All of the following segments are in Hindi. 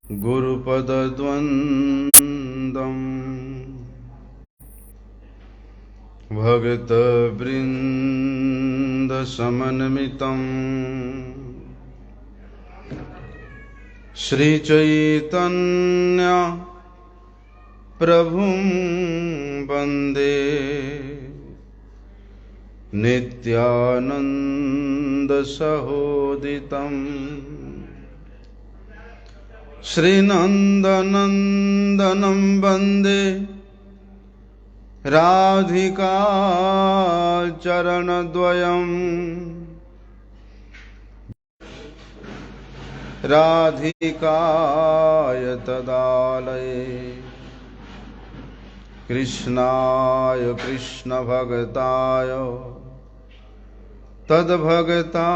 गुरुपदद्वन्द्वं भक्तवृन्दसमन्वितं श्रीचैतन्य प्रभुं वन्दे नित्यानन्दसहोदितं श्रीनन्दनन्दनं वन्दे राधिका चरणद्वयं राधिकाय तदालये कृष्णाय कृष्णभक्ताय तद्भक्ता।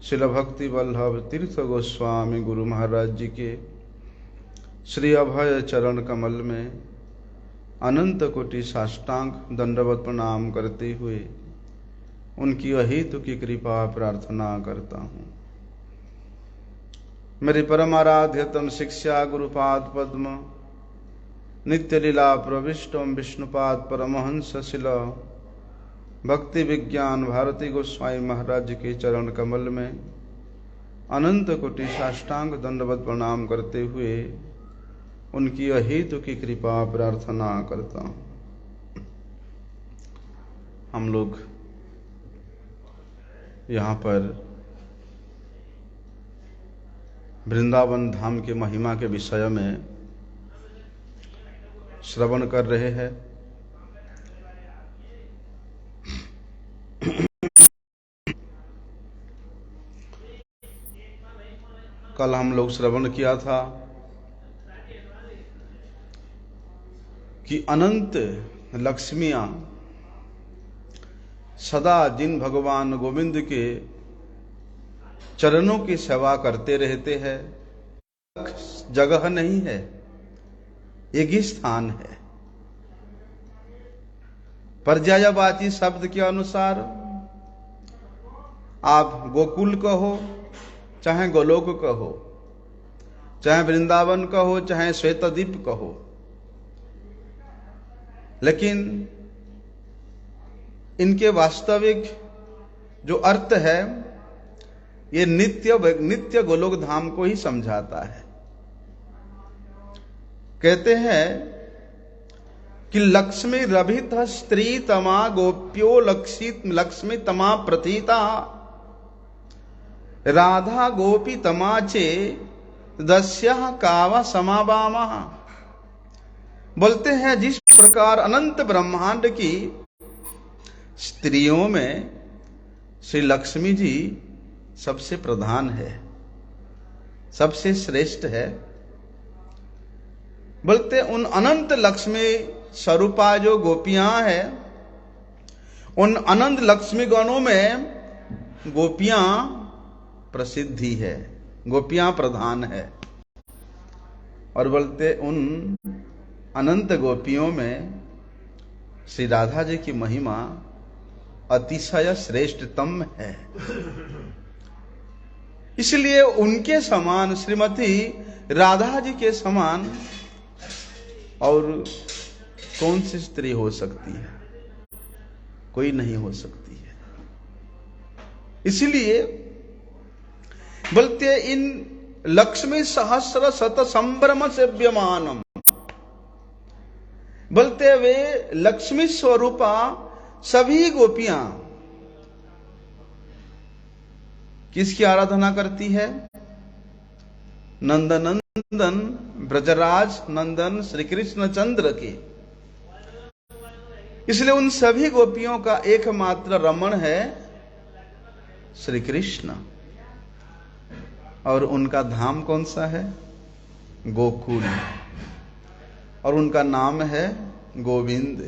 शिल भक्ति वल्लभ तीर्थ गोस्वामी गुरु महाराज जी के श्री अभय चरण कमल में अनंत कोटि साष्टांग दंडवत प्रणाम करते हुए उनकी अहेतु की कृपा प्रार्थना करता हूँ। मेरी परम आराध्यतम शिक्षा गुरुपाद पद्म नित्य लीला प्रविष्टम विष्णुपाद परमहंस शिल भक्ति विज्ञान भारती गोस्वामी महाराज के चरण कमल में अनंत कोटि साष्टांग दंडवत प्रणाम करते हुए उनकी अहेतु की कृपा प्रार्थना करता हूँ। हम लोग यहाँ पर वृंदावन धाम के महिमा के विषय में श्रवण कर रहे हैं। कल हम लोग श्रवण किया था कि अनंत लक्ष्मियां सदा जिन भगवान गोविंद के चरणों की सेवा करते रहते हैं, जगह नहीं है, एक ही स्थान है। पर्यायवाची शब्द के अनुसार आप गोकुल कहो, चाहे गोलोक कहो, चाहे वृंदावन कहो, चाहे श्वेतद्वीप कहो, लेकिन इनके वास्तविक जो अर्थ है ये नित्य गोलोक धाम को ही समझाता है। कहते हैं कि लक्ष्मी रभित स्त्री तमा गोप्यो लक्षित लक्ष्मी तमा प्रतीता राधा गोपी तमाचे दस्या कावा समावामा। बोलते हैं जिस प्रकार अनंत ब्रह्मांड की स्त्रियों में श्री लक्ष्मी जी सबसे प्रधान है, सबसे श्रेष्ठ है। बोलते उन अनंत लक्ष्मी स्वरूपा जो गोपियां हैं, उन अनंत लक्ष्मी गणों में गोपियां प्रसिद्धि है, गोपियां प्रधान है। और बोलते उन अनंत गोपियों में श्री राधा जी की महिमा अतिशय श्रेष्ठतम है। इसलिए उनके समान, श्रीमती राधा जी के समान और कौन सी स्त्री हो सकती है? कोई नहीं हो सकती है। इसलिए बोलते इन लक्ष्मी सहस्र शत संभ्रम सेव्यमानम, बोलते वे लक्ष्मी स्वरूपा सभी गोपियां किसकी आराधना करती है? नंदनंदन ब्रजराज नंदन श्री कृष्ण चंद्र की। इसलिए उन सभी गोपियों का एकमात्र रमण है श्री कृष्ण। और उनका धाम कौन सा है? गोकुल। और उनका नाम है गोविंद।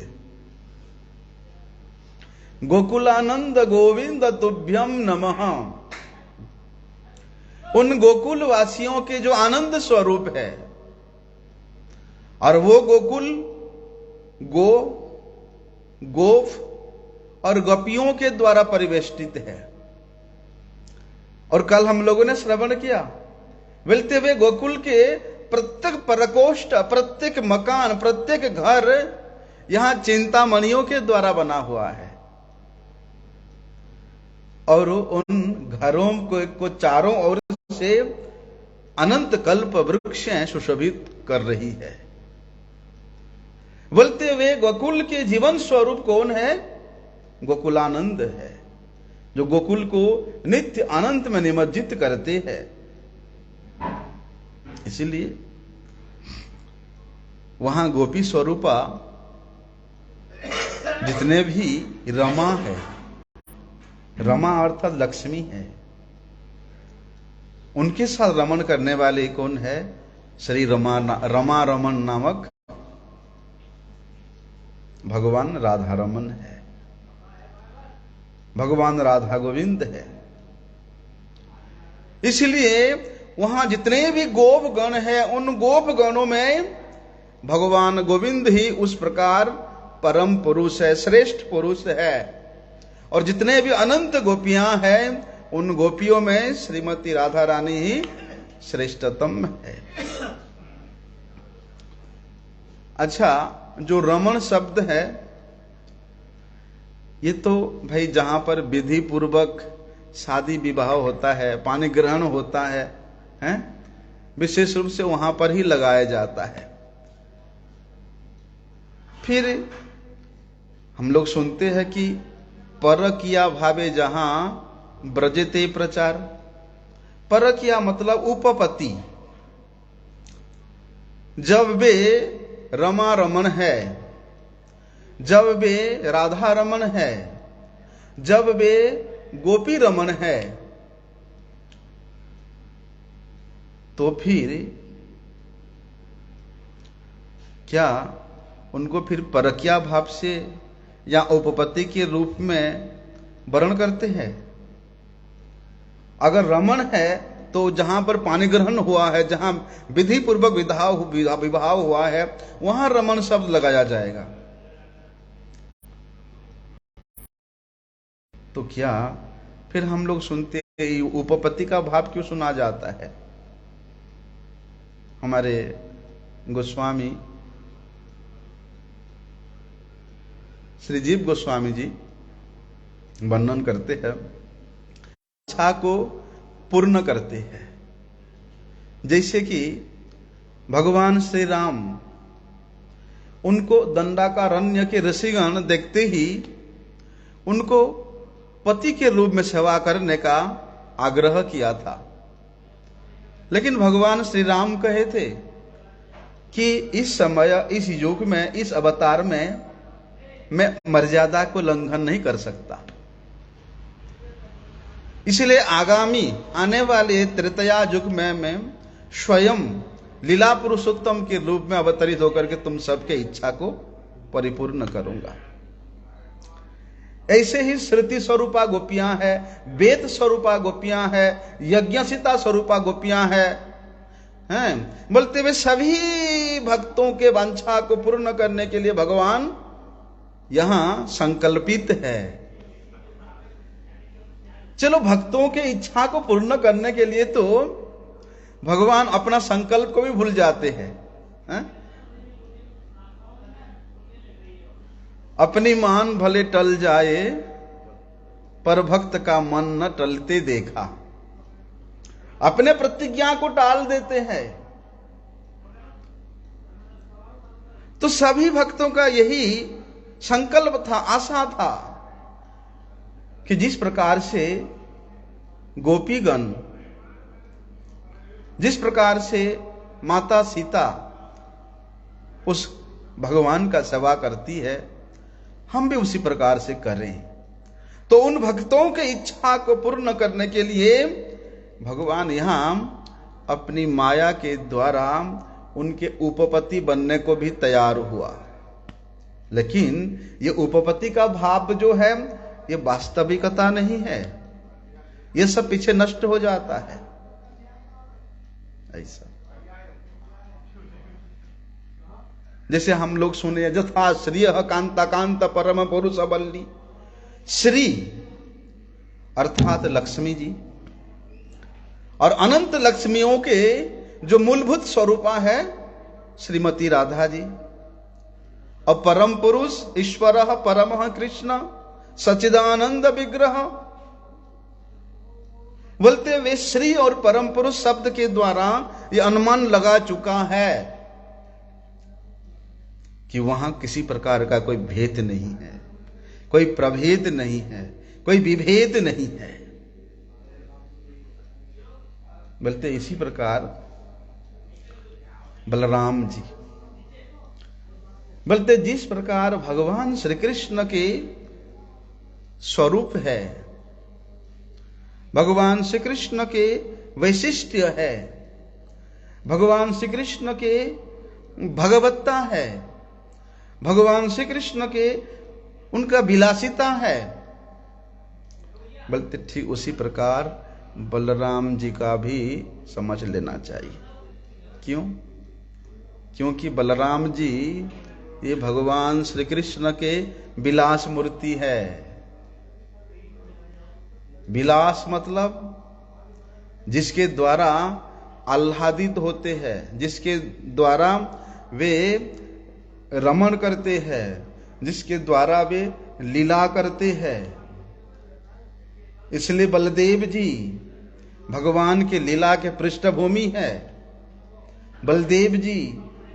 गोकुलानंद गोविंद तुभ्यम नमः। उन गोकुल वासियों के जो आनंद स्वरूप है, और वो गोकुल गोप और गोपियों के द्वारा परिवेष्टित है। और कल हम लोगों ने श्रवण किया, बोलते हुए गोकुल के प्रत्येक प्रकोष्ठ, प्रत्येक मकान, प्रत्येक घर यहां चिंतामणियों के द्वारा बना हुआ है और उन घरों को चारों ओर से अनंत कल्प वृक्षें सुशोभित कर रही है। बोलते हुए गोकुल के जीवन स्वरूप कौन है? गोकुलानंद है, जो गोकुल को नित्य अनंत में निमज्जित करते हैं। इसीलिए वहां गोपी स्वरूपा जितने भी रमा है, रमा अर्थात लक्ष्मी है, उनके साथ रमण करने वाले कौन है? श्री रमा रमन नामक भगवान राधा रमन है, भगवान राधा गोविंद है। इसलिए वहां जितने भी गोप गण है, उन गोप गणों में भगवान गोविंद ही उस प्रकार परम पुरुष है, श्रेष्ठ पुरुष है। और जितने भी अनंत गोपियां हैं, उन गोपियों में श्रीमती राधा रानी ही श्रेष्ठतम है। अच्छा, जो रमण शब्द है, ये तो भाई जहां पर विधि पूर्वक शादी विवाह होता है, पानी ग्रहण होता है, विशेष रूप से वहां पर ही लगाया जाता है। फिर हम लोग सुनते हैं कि परकिया भावे जहां ब्रजते प्रचार। परकिया मतलब उपपति। जब वे रमा रमन है, जब वे राधा रमन है, जब वे गोपी रमन है, तो फिर क्या उनको फिर परकिया भाव से या उपपत्ति के रूप में वर्ण करते हैं? अगर रमन है तो जहां पर पानी ग्रहण हुआ है, जहां विधि पूर्वक विवाह हुआ है, वहां रमन शब्द लगाया जाएगा। तो क्या फिर हम लोग सुनते उपपत्ति का भाव क्यों सुना जाता है? हमारे गोस्वामी श्री जीव गोस्वामी जी वर्णन करते हैं, इच्छा को पूर्ण करते हैं। जैसे कि भगवान श्री राम, उनको दंडाकारण्य के ऋषिगण देखते ही उनको पति के रूप में सेवा करने का आग्रह किया था। लेकिन भगवान श्री राम कहे थे कि इस समय, इस युग में, इस अवतार में मैं मर्यादा को उल्लंघन नहीं कर सकता। इसलिए आगामी आने वाले त्रेतया युग में मैं स्वयं लीला पुरुषोत्तम के रूप में अवतरित होकर के तुम सबके इच्छा को परिपूर्ण करूंगा। ऐसे ही श्रुति स्वरूपा गोपियां हैं, वेद स्वरूपा गोपियां हैं, यज्ञसिता स्वरूपा गोपियां हैं। बोलते हुए सभी भक्तों के वांछा को पूर्ण करने के लिए भगवान यहां संकल्पित है। चलो, भक्तों के इच्छा को पूर्ण करने के लिए तो भगवान अपना संकल्प को भी भूल जाते हैं। अपनी मान भले टल जाए, पर भक्त का मन न टलते देखा। अपने प्रतिज्ञा को टाल देते हैं। तो सभी भक्तों का यही संकल्प था, आशा था कि जिस प्रकार से गोपीगण, जिस प्रकार से माता सीता उस भगवान का सेवा करती है, हम भी उसी प्रकार से करें। तो उन भक्तों की इच्छा को पूर्ण करने के लिए भगवान यहां अपनी माया के द्वारा उनके उपपति बनने को भी तैयार हुआ। लेकिन ये उपपति का भाव जो है, ये वास्तविकता नहीं है। ये सब पीछे नष्ट हो जाता है। ऐसा जैसे हम लोग सुने, यथा श्रिय कांता कांत परम पुरुष बल्ली। श्री अर्थात लक्ष्मी जी, और अनंत लक्ष्मियों के जो मूलभूत स्वरूपा है श्रीमती राधा जी, और परम पुरुष ईश्वर परम कृष्ण सच्चिदानंद विग्रह। बोलते वे श्री और परम पुरुष शब्द के द्वारा ये अनुमान लगा चुका है कि वहां किसी प्रकार का कोई भेद नहीं है, कोई प्रभेद नहीं है, कोई विभेद नहीं है। बोलते इसी प्रकार बलराम जी, बोलते जिस प्रकार भगवान श्री कृष्ण के स्वरूप है, भगवान श्री कृष्ण के वैशिष्ट्य है, भगवान श्री कृष्ण के भगवत्ता है, भगवान श्री कृष्ण के उनका विलासिता है, बोलते ठीक उसी प्रकार बलराम जी का भी समझ लेना चाहिए। क्यों? क्योंकि बलराम जी ये भगवान श्री कृष्ण के विलास मूर्ति है। विलास मतलब जिसके द्वारा आह्लादित होते हैं, जिसके द्वारा वे रमण करते हैं, जिसके द्वारा वे लीला करते हैं। इसलिए बलदेव जी भगवान के लीला के पृष्ठभूमि है। बलदेव जी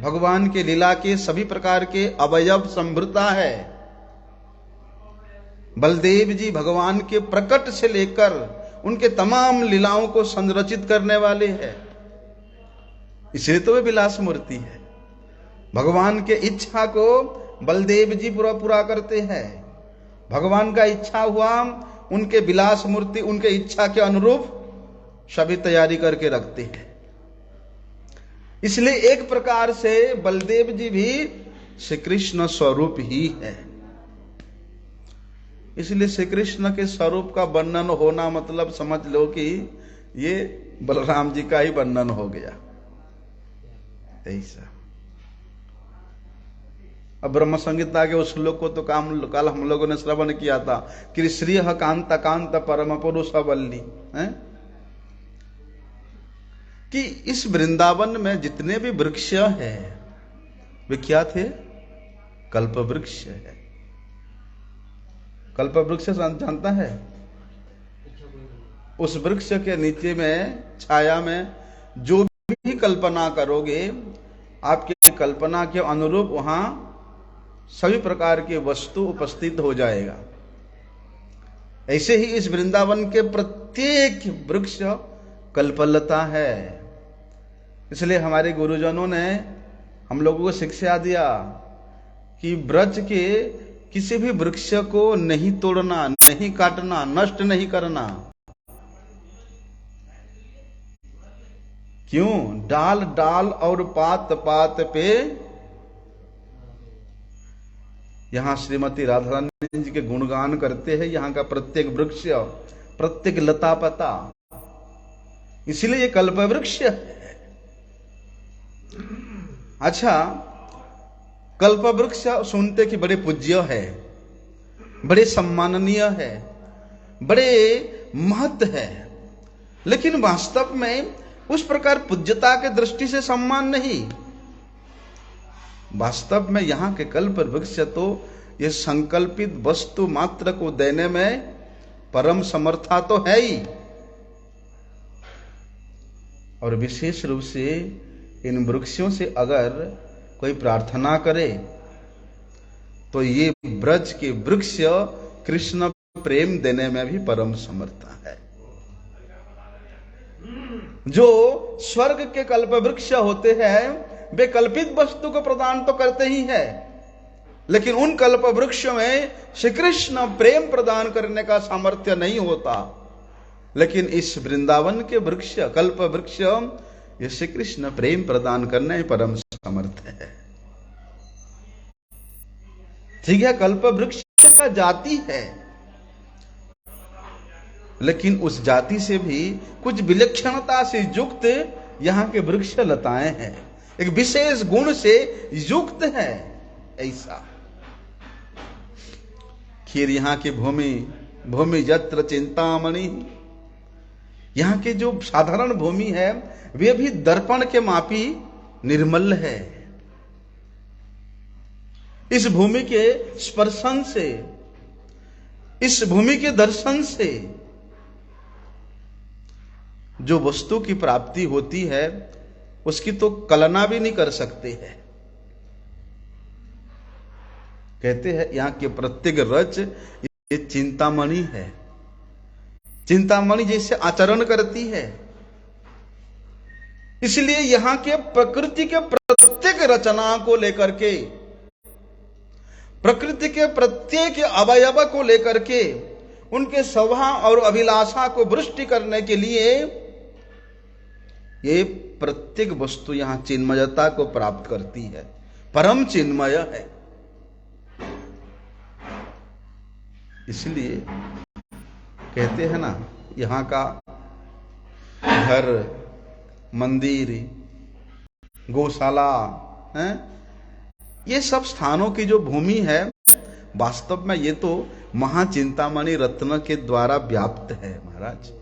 भगवान के लीला के सभी प्रकार के अवयव संभृता है। बलदेव जी भगवान के प्रकट से लेकर उनके तमाम लीलाओं को संरचित करने वाले हैं। इसलिए तो वे विलास मूर्ति है। भगवान के इच्छा को बलदेव जी पूरा करते हैं। भगवान का इच्छा हुआ, उनके विलास मूर्ति उनके इच्छा के अनुरूप सभी तैयारी करके रखते हैं। इसलिए एक प्रकार से बलदेव जी भी श्री कृष्ण स्वरूप ही है। इसलिए श्री कृष्ण के स्वरूप का वर्णन होना मतलब समझ लो कि ये बलराम जी का ही वर्णन हो गया। ऐसा अब ब्रह्म संहिता के उस श्लोक को तो कल हम लोगों ने श्रवण किया था कि श्री कांत कांत परम पुरुष वल्ली है कि इस वृंदावन में जितने भी वृक्ष है वे क्या थे? कल्प वृक्ष है। कल्प वृक्ष जानता है? उस वृक्ष के नीचे में छाया में जो भी कल्पना करोगे, आपकी कल्पना के अनुरूप वहां सभी प्रकार की वस्तु उपस्थित हो जाएगा। ऐसे ही इस वृंदावन के प्रत्येक वृक्ष कल्पलता है। इसलिए हमारे गुरुजनों ने हम लोगों को शिक्षा दिया कि ब्रज के किसी भी वृक्ष को नहीं तोड़ना, नहीं काटना, नष्ट नहीं करना। क्यों? डाल डाल और पात पात पे यहां श्रीमती राधा रानी जी के गुणगान करते हैं। यहां का प्रत्येक वृक्ष, प्रत्येक लता पता, इसलिए ये कल्प वृक्ष है। अच्छा, कल्प वृक्ष सुनते कि बड़े पूज्य है, बड़े सम्माननीय है, बड़े महत्व है, लेकिन वास्तव में उस प्रकार पूज्यता के दृष्टि से सम्मान नहीं। वास्तव में यहां के कल्प वृक्ष तो ये संकल्पित वस्तु मात्र को देने में परम समर्था तो है ही, और विशेष रूप से इन वृक्षों से अगर कोई प्रार्थना करे तो ये ब्रज के वृक्ष कृष्ण प्रेम देने में भी परम समर्था है। जो स्वर्ग के कल्प वृक्ष होते हैं वे कल्पित वस्तु को प्रदान तो करते ही है, लेकिन उन कल्प वृक्ष में श्री कृष्ण प्रेम प्रदान करने का सामर्थ्य नहीं होता। लेकिन इस वृंदावन के वृक्ष, कल्प वृक्ष, ये श्री कृष्ण प्रेम प्रदान करने में परम समर्थ है। ठीक है, कल्प वृक्ष का जाति है, लेकिन उस जाति से भी कुछ विलक्षणता से युक्त यहां के वृक्ष लताएं हैं, एक विशेष गुण से युक्त है। ऐसा खीर यहां की भूमि, भूमि यत्र चिंतामणि, यहाँ के जो साधारण भूमि है वे भी दर्पण के मापी निर्मल है। इस भूमि के स्पर्शन से, इस भूमि के दर्शन से जो वस्तु की प्राप्ति होती है उसकी तो कल्पना भी नहीं कर सकते हैं। कहते हैं यहां के प्रत्येक रच ये चिंतामणि है, चिंतामणि जैसे आचरण करती है। इसलिए यहां के प्रकृति के प्रत्येक रचना को लेकर के, प्रकृति के प्रत्येक अवयव को लेकर के उनके स्वभाव और अभिलाषा को वृष्टि करने के लिए ये प्रत्येक वस्तु यहां चिन्मयता को प्राप्त करती है, परम चिन्मय है। इसलिए कहते हैं ना, यहां का घर, मंदिर, गौशाला है, ये सब स्थानों की जो भूमि है वास्तव में ये तो महाचिंतामणि रत्न के द्वारा व्याप्त है महाराज।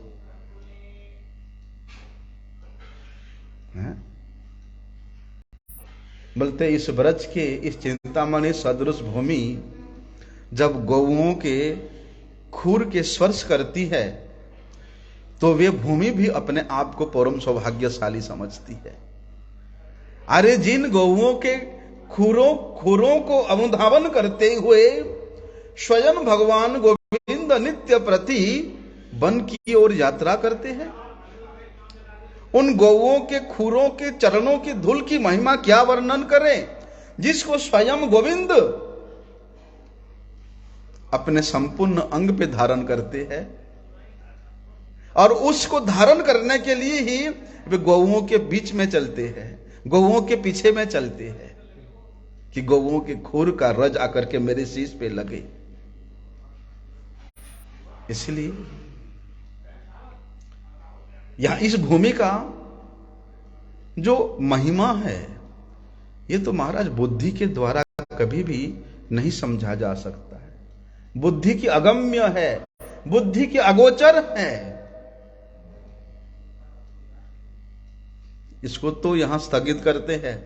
बोलते इस ब्रज के, इस चिंतामणि सदृश भूमि जब गौओं के खूर के स्पर्श करती है तो वे भूमि भी अपने आप को परम सौभाग्यशाली समझती है। अरे जिन गौओं के खुरों को अनुधावन करते हुए स्वयं भगवान गोविंद नित्य प्रति वन की ओर यात्रा करते हैं, उन गौओं के खुरों के चरणों की धूल की महिमा क्या वर्णन करें, जिसको स्वयं गोविंद अपने संपूर्ण अंग पे धारण करते हैं। और उसको धारण करने के लिए ही वे गौओं के बीच में चलते हैं, गौओं के पीछे में चलते हैं कि गौओं के खुर का रज आकर के मेरे शीश पे लगे। इसलिए यहां इस भूमि का जो महिमा है ये तो महाराज बुद्धि के द्वारा कभी भी नहीं समझा जा सकता है। बुद्धि की अगम्य है, बुद्धि की अगोचर है। इसको तो यहां स्थगित करते हैं।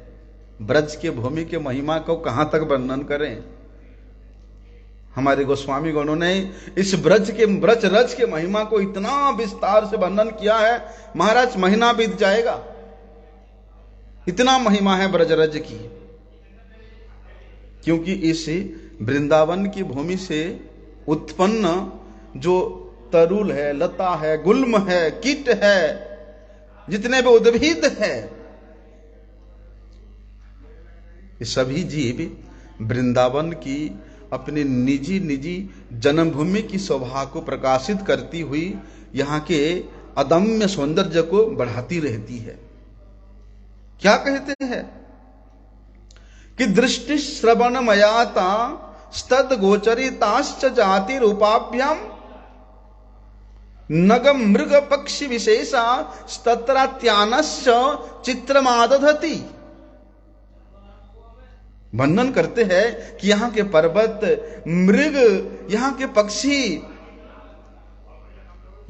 ब्रज के भूमि के महिमा को कहां तक वर्णन करें। हमारे गोस्वामी गणों ने इस ब्रज रज के महिमा को इतना विस्तार से वर्णन किया है, महाराज महीना बीत जाएगा, इतना महिमा है ब्रज रज की। क्योंकि इस वृंदावन की भूमि से उत्पन्न जो तरुल है, लता है, गुल्म है, कीट है, जितने भी उद्भिद है, ये सभी जीव वृंदावन की अपनी निजी जन्मभूमि की शोभा को प्रकाशित करती हुई यहां के अदम्य सौंदर्य को बढ़ाती रहती है। क्या कहते हैं कि दृष्टि श्रवण मयाता स्तद गोचरिताश्च जाति रूपाभ्याम नगम मृग पक्षी विशेषा स्तत्रात्यानश्च चित्रमादधति। वर्णन करते हैं कि यहां के पर्वत, मृग, यहां के पक्षी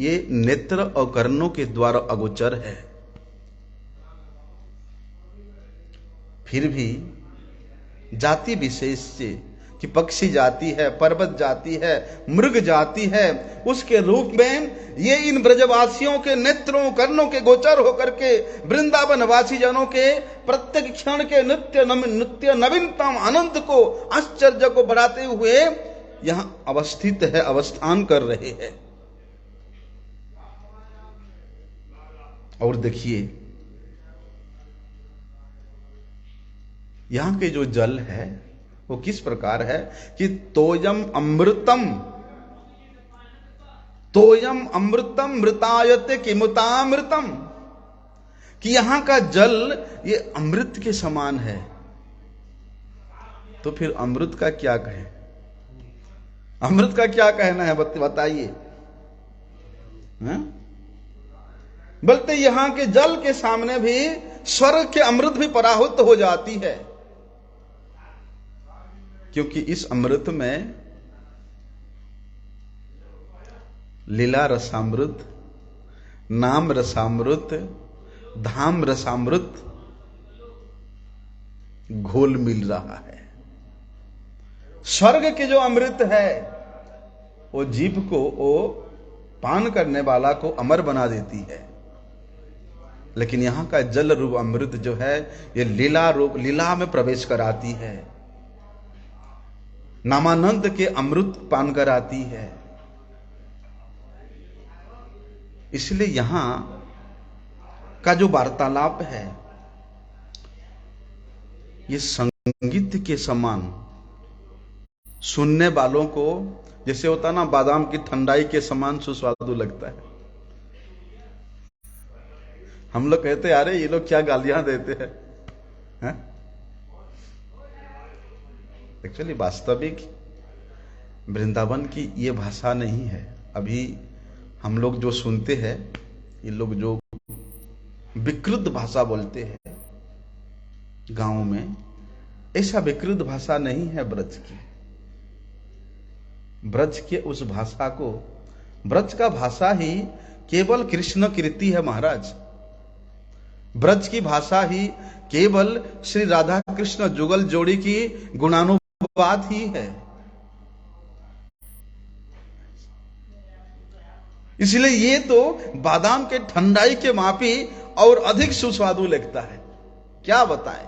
ये नेत्र और कर्णों के द्वारा अगोचर है। फिर भी जाति विशेष से कि पक्षी जाति है, पर्वत जाति है, मृग जाति है, उसके रूप में ये इन ब्रजवासियों के नेत्रों कर्णों के गोचर होकर के वृंदावन वासी जनों के प्रत्येक क्षण के नित्य नवीनतम आनंद को, आश्चर्य को बढ़ाते हुए यहां अवस्थित है, अवस्थान कर रहे हैं। और देखिए यहां के जो जल है वो किस प्रकार है कि तोयम अमृतम मृतायते किमुतामृतम, कि यहां का जल ये अमृत के समान है। तो फिर अमृत का क्या कहें, अमृत का क्या कहना है बताइए। बोलते यहां के जल के सामने भी स्वर्ग के अमृत भी पराहुत हो जाती है, क्योंकि इस अमृत में लीला रसामृत, नाम रसामृत, धाम रसामृत घोल मिल रहा है। स्वर्ग के जो अमृत है वो जीभ को, वो पान करने वाला को अमर बना देती है, लेकिन यहां का जल रूप अमृत जो है ये लीला रूप, लीला में प्रवेश कराती है, नामानंद के अमृत पान कराती है। इसलिए यहां का जो वार्तालाप है ये संगीत के समान सुनने वालों को, जैसे होता है ना बादाम की ठंडाई के समान सुस्वादु लगता है। हम लोग कहते हैं अरे ये लोग क्या गालियां देते हैं। एक्चुअली वास्तविक वृंदावन की ये भाषा नहीं है। अभी हम लोग जो सुनते हैं, ये लोग जो विकृत भाषा बोलते हैं गांव में, ऐसा विकृत भाषा नहीं है ब्रज की। ब्रज के उस भाषा को, ब्रज का भाषा ही केवल कृष्ण कीर्ति है महाराज। ब्रज की भाषा ही केवल श्री राधा कृष्ण जुगल जोड़ी की गुणानुवाद ही है। इसलिए ये तो बादाम के ठंडाई के मापी और अधिक सुस्वादु लगता है, क्या बताएं।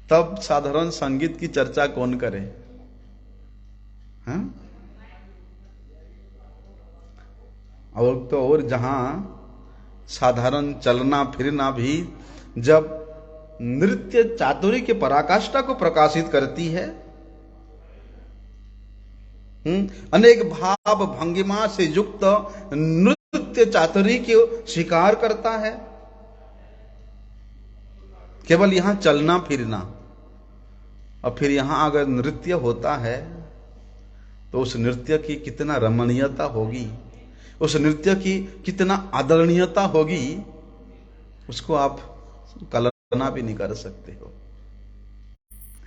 तब साधारण संगीत की चर्चा कौन करे। और तो और जहां साधारण चलना फिरना भी जब नृत्य चातुरी के पराकाष्ठा को प्रकाशित करती है, अनेक भाव भंगिमा से युक्त नृत्य चातुरी को स्वीकार करता है, केवल यहां चलना फिरना, और फिर यहां अगर नृत्य होता है तो उस नृत्य की कितना रमणीयता होगी, उस नृत्य की कितना आदरणीयता होगी, उसको आप कल्पना भी नहीं कर सकते हो।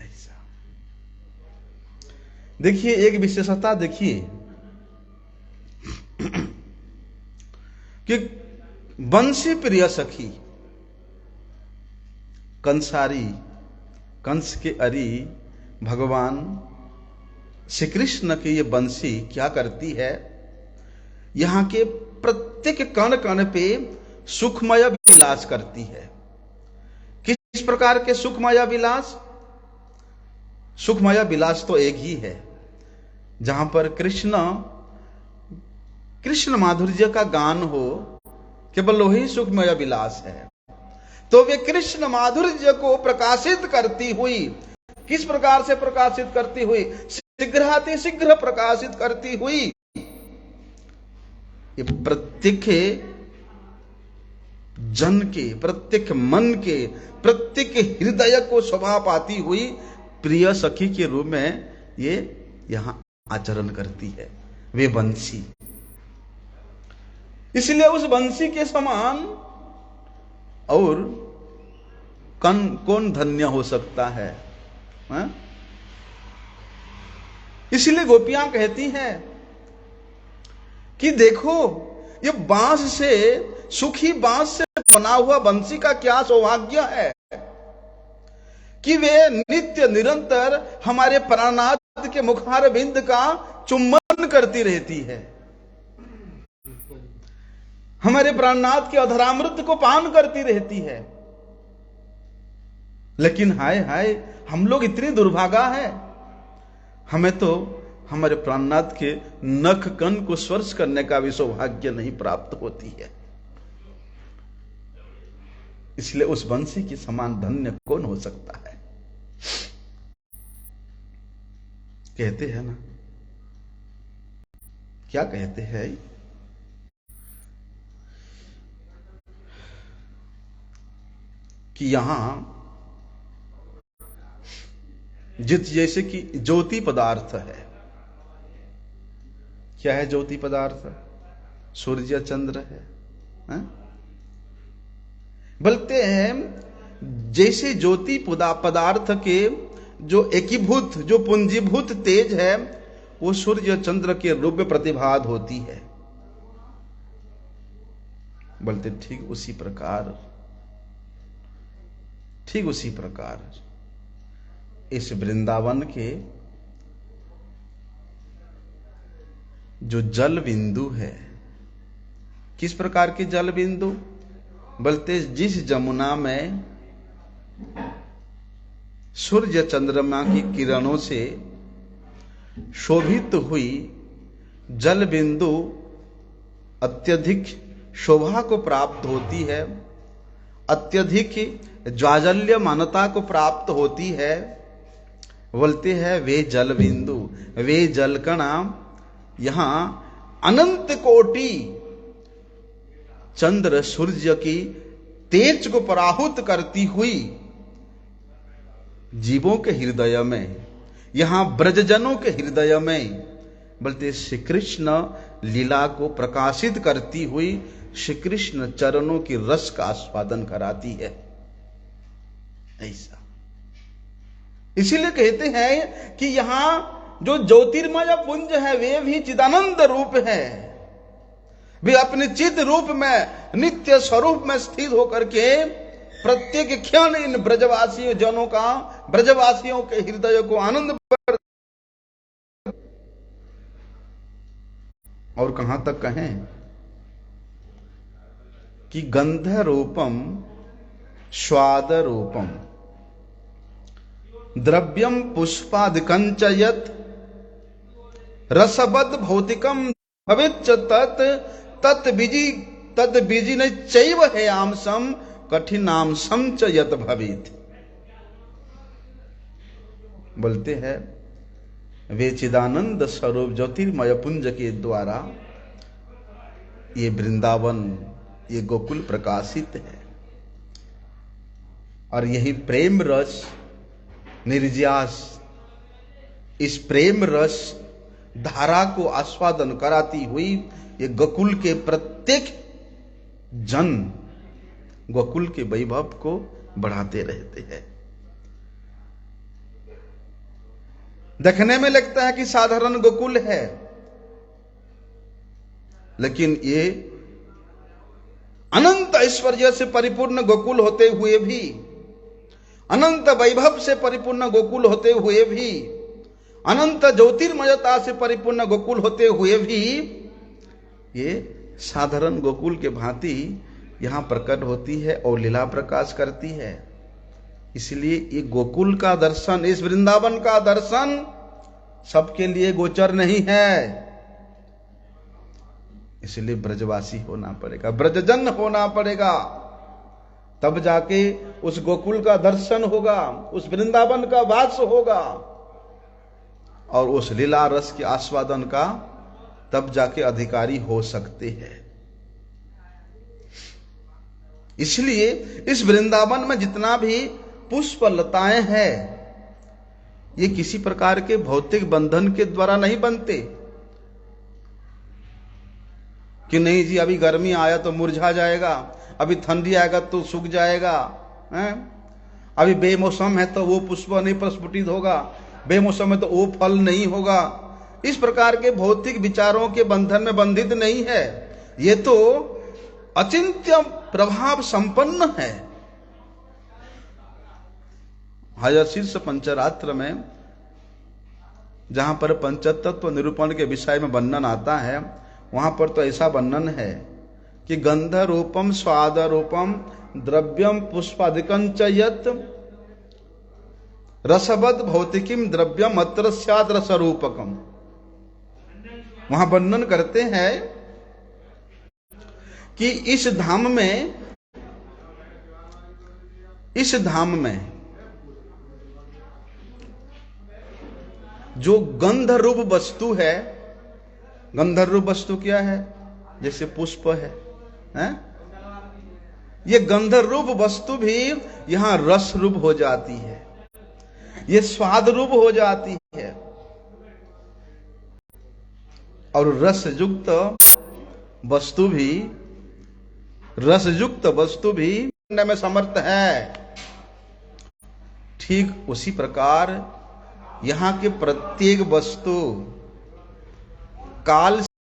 ऐसा देखिए, एक विशेषता देखिए कि बंसी प्रिय सखी कंसारी, कंस के अरी भगवान श्री कृष्ण की ये बंसी क्या करती है, यहां के प्रत्येक कण कण पे सुखमय विलास करती है। किस प्रकार के सुखमय विलास? सुखमय विलास तो एक ही है, जहां पर कृष्ण माधुर्य का गान हो, केवल वही सुखमय विलास है। तो वे कृष्ण माधुर्य को प्रकाशित करती हुई, किस प्रकार से प्रकाशित करती हुई? शीघ्राति शीघ्र प्रकाशित करती हुई, ये प्रत्येक जन के, प्रत्येक मन के, प्रत्येक हृदय को शोभा पाती हुई प्रिय सखी के रूप में ये यहां आचरण करती है वे बंसी। इसलिए उस बंसी के समान और कौन धन्य हो सकता है? इसलिए गोपियां कहती हैं कि देखो, ये बांस से, सूखी बांस से बना हुआ बंसी का क्या सौभाग्य है कि वे नित्य निरंतर हमारे प्राणनाथ के मुखार बिंद का चुम्बन करती रहती है, हमारे प्राणनाथ के अधरामृत को पान करती रहती है। लेकिन हाय हाय, हम लोग इतनी दुर्भागा है, हमें तो हमारे प्राणनाथ के नख कन को स्पर्श करने का भी सौभाग्य नहीं प्राप्त होती है। इसलिए उस बंसी के समान धन्य कौन हो सकता है? कहते हैं ना, क्या कहते हैं कि यहां जैसे कि ज्योति पदार्थ है। क्या है ज्योति पदार्थ? सूर्य चंद्र है। बोलते हैं जैसे ज्योति पदार्थ के जो एकीभूत, जो पुंजीभूत तेज है, वो सूर्य चंद्र के रूप में प्रतिभात होती है। बोलते ठीक उसी प्रकार इस वृंदावन के जो जल बिंदु है, किस प्रकार के जल बिंदु? बोलते जिस जमुना में सूर्य चंद्रमा की किरणों से शोभित हुई जल बिंदु अत्यधिक शोभा को प्राप्त होती है, अत्यधिक ज्वाजल्यमानता को प्राप्त होती है, बोलते हैं वे जल बिंदु, वे जल कणा यहां अनंत कोटि चंद्र सूर्य की तेज को पराहुत करती हुई जीवों के हृदय में, यहां ब्रजजनों के हृदय में, बोलते श्री कृष्ण लीला को प्रकाशित करती हुई श्री कृष्ण चरणों की रस का आस्वादन कराती है। ऐसा इसीलिए कहते हैं कि यहां जो ज्योतिर्मय पुंज है वे भी चिदानंद रूप है, वे अपने चिद रूप में नित्य स्वरूप में स्थित होकर के प्रत्येक क्षण इन ब्रजवासी जनों का, ब्रजवासियों के हृदय को आनंद पर। और कहां तक कहें कि गंध रूपम स्वाद रूपम द्रव्यम पुष्पादिकंच यत् रसवद भौतिकम भवेच्च तत् बीजिन चैव हेयांसम कठिनांसम च यत् भवेत्। बोलते हैं वे चिदानंद स्वरूप ज्योतिर्मय पुंज के द्वारा ये वृंदावन, ये गोकुल प्रकाशित है, और यही प्रेम रस निर्यास, इस प्रेम रस धारा को आस्वादन कराती हुई ये गोकुल के प्रत्येक जन गोकुल के वैभव को बढ़ाते रहते हैं। देखने में लगता है कि साधारण गोकुल है, लेकिन ये अनंत ऐश्वर्य से परिपूर्ण गोकुल होते हुए भी, अनंत वैभव से परिपूर्ण गोकुल होते हुए भी, अनंत ज्योतिर्मयता से परिपूर्ण गोकुल होते हुए भी ये साधारण गोकुल के भांति यहां प्रकट होती है और लीला प्रकाश करती है। इसलिए ये गोकुल का दर्शन, इस वृंदावन का दर्शन सबके लिए गोचर नहीं है। इसलिए ब्रजवासी होना पड़ेगा, ब्रजजन होना पड़ेगा, तब जाके उस गोकुल का दर्शन होगा, उस वृंदावन का वास होगा, और उस लीला रस के आस्वादन का तब जाके अधिकारी हो सकते हैं। इसलिए इस वृंदावन में जितना भी पुष्प लताएं हैं, ये किसी प्रकार के भौतिक बंधन के द्वारा नहीं बनते कि नहीं जी अभी गर्मी आया तो मुरझा जाएगा, अभी ठंडी आएगा तो सूख जाएगा, अभी बेमौसम है तो वो पुष्प नहीं प्रस्फुटित होगा, बेमौसम है तो वो फल नहीं होगा। इस प्रकार के भौतिक विचारों के बंधन में बंधित नहीं है। ये तो अचिंत्य प्रभाव संपन्न है। हयशीर्ष पंचरात्र में जहां पर पंचतत्व निरूपण के विषय में वर्णन आता है, वहां पर तो ऐसा वर्णन है कि गंध रूपम स्वाद रूपम द्रव्यम पुष्पादिकं च यत् रसवद भौतिकीम द्रव्यम अत्र स्यात् रसरूपकम। वहां वर्णन करते हैं कि इस धाम में जो गंध रूप वस्तु है, गंध रूप वस्तु क्या है? जैसे पुष्प है? ये गंध रूप वस्तु भी यहां रस रूप हो जाती है, ये स्वाद रूप हो जाती है, और रसयुक्त वस्तु भी करने में समर्थ है। ठीक उसी प्रकार यहां के प्रत्येक वस्तु काल